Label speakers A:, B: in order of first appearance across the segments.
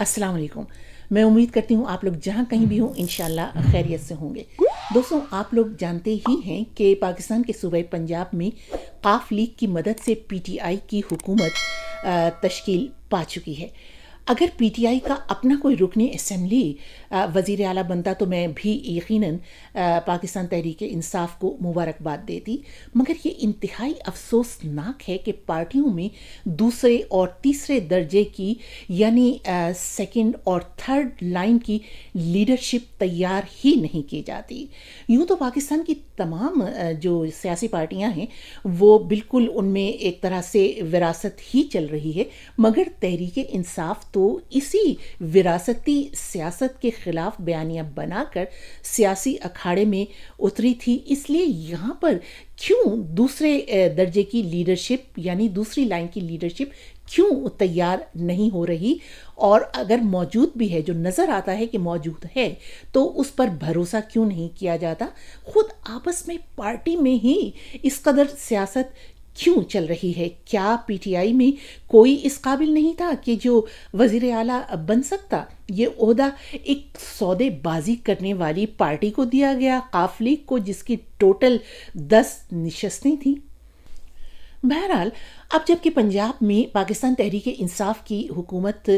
A: अस्सलाम वालेकुम। मैं उम्मीद करती हूँ आप लोग जहाँ कहीं भी हों इंशाल्लाह खैरियत से होंगे। दोस्तों, आप लोग जानते ही हैं कि पाकिस्तान के सूबे पंजाब में काफ लीग की मदद से पीटीआई की हुकूमत तश्कील पा चुकी है। अगर पीटीआई का अपना कोई रुकनी असम्बली वज़ीर आला बनता तो मैं भी यकीनन पाकिस्तान तहरीक इंसाफ को मुबारकबाद देती, मगर ये इंतहाई अफसोसनाक है कि पार्टियों में दूसरे और तीसरे दर्जे की यानी सेकंड और थर्ड लाइन की लीडरशिप तैयार ही नहीं की जाती। यूँ तो पाकिस्तान की तमाम जो सियासी पार्टियां हैं वो बिल्कुल उनमें एक तरह से विरासत ही चल रही है, मगर तहरीक इंसाफ तो इसी विरासती सियासत के खिलाफ बयानियां बनाकर सियासी अखाड़े में उतरी थी। इसलिए यहाँ पर क्यों दूसरे दर्जे की लीडरशिप यानी दूसरी लाइन की लीडरशिप क्यों तैयार नहीं हो रही, और अगर मौजूद भी है, जो नज़र आता है कि मौजूद है, तो उस पर भरोसा क्यों नहीं किया जाता। खुद आपस में पार्टी में ही इस कदर सियासत क्यों चल रही है। क्या पीटीआई में कोई इस काबिल नहीं था कि जो वज़ीर आला बन सकता? ये ओहदा एक सौदेबाजी करने वाली पार्टी को दिया गया, काफ लीग को, जिसकी टोटल 10 निशस्तें थीं। बहरहाल, अब जबकि पंजाब में पाकिस्तान तहरीक इंसाफ की हुकूमत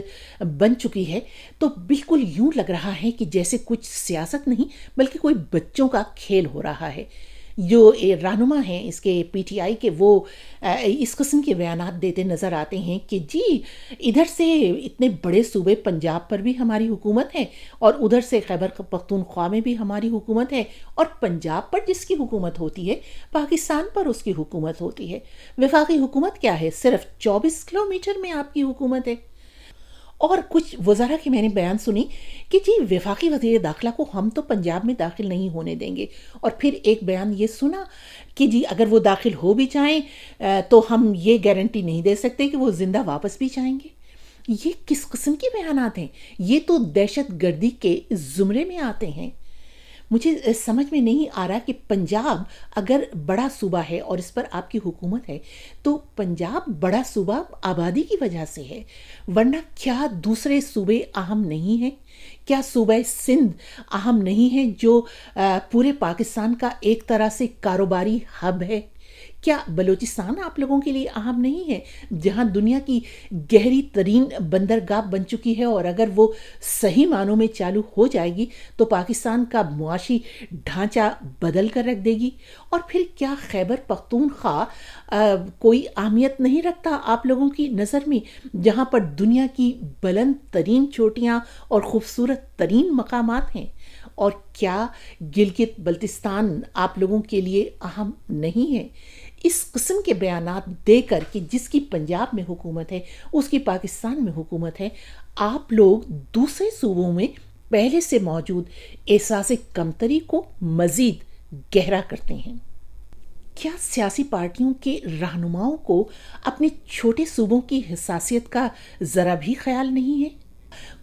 A: बन चुकी है, तो बिल्कुल यूं लग रहा है कि जैसे कुछ सियासत नहीं बल्कि कोई बच्चों का खेल हो रहा है। जो रहनुमा हैं इसके पीटीआई के, वो इस किस्म के बयानात देते नज़र आते हैं कि जी इधर से इतने बड़े सूबे पंजाब पर भी हमारी हुकूमत है, और उधर से खैबर पख्तूनख्वा में भी हमारी हुकूमत है, और पंजाब पर जिसकी हुकूमत होती है पाकिस्तान पर उसकी हुकूमत होती है। वफाकी हुकूमत क्या है? सिर्फ 24 किलोमीटर में आपकी हुकूमत है। और कुछ वज़रा के मैंने बयान सुनी कि जी वफाकी वज़ीर दाखिला को हम तो पंजाब में दाखिल नहीं होने देंगे, और फिर एक बयान ये सुना कि जी अगर वो दाखिल हो भी जाएं तो हम ये गारंटी नहीं दे सकते कि वो ज़िंदा वापस भी जाएंगे। ये किस किस्म के बयानात हैं? ये तो दहशत गर्दी के ज़ुमरे में आते हैं। मुझे समझ में नहीं आ रहा कि पंजाब अगर बड़ा सूबा है और इस पर आपकी हुकूमत है, तो पंजाब बड़ा सूबा आबादी की वजह से है, वरना क्या दूसरे सूबे अहम नहीं हैं? क्या सूबा सिंध अहम नहीं है, जो पूरे पाकिस्तान का एक तरह से कारोबारी हब है? क्या बलूचिस्तान आप लोगों के लिए अहम नहीं है, जहां दुनिया की गहरी तरीन बंदरगाह बन चुकी है, और अगर वो सही मानों में चालू हो जाएगी तो पाकिस्तान का मुआशी ढांचा बदल कर रख देगी? और फिर क्या खैबर पख्तूनख्वा कोई अहमियत नहीं रखता आप लोगों की नज़र में, जहां पर दुनिया की बुलंद तरीन चोटियां और खूबसूरत तरीन मकामात हैं? और क्या गिलगित बल्तिस्तान आप लोगों के लिए अहम नहीं है? इस किस्म के बयानात देकर कि जिसकी पंजाब में हुकूमत है उसकी पाकिस्तान में हुकूमत है, आप लोग दूसरे सूबों में पहले से मौजूद एहसास कमतरी को मज़ीद गहरा करते हैं। क्या सियासी पार्टियों के रहनुमाओं को अपने छोटे सूबों की हसासियत का ज़रा भी ख्याल नहीं है?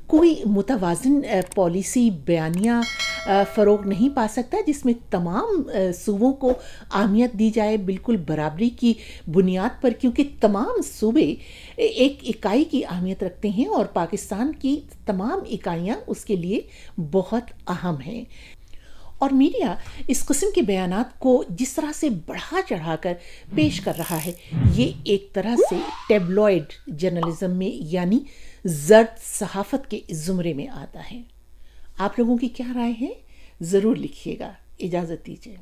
A: कोई मुतवाज़िन पॉलिसी बयानिया फ़रोग नहीं पा सकता जिसमें तमाम सूबों को अहमियत दी जाए बिल्कुल बराबरी की बुनियाद पर, क्योंकि तमाम सूबे एक इकाई की अहमियत रखते हैं और पाकिस्तान की तमाम इकाइयाँ उसके लिए बहुत अहम हैं। और मीडिया इस किस्म के बयानात को जिस तरह से बढ़ा चढ़ाकर पेश कर रहा है, ये एक तरह से टेबलॉइड जर्नलिज्म में यानी जर्द सहाफ़त के ज़ुमरे में आता है। आप लोगों की क्या राय है? ज़रूर लिखिएगा। इजाज़त दीजिए।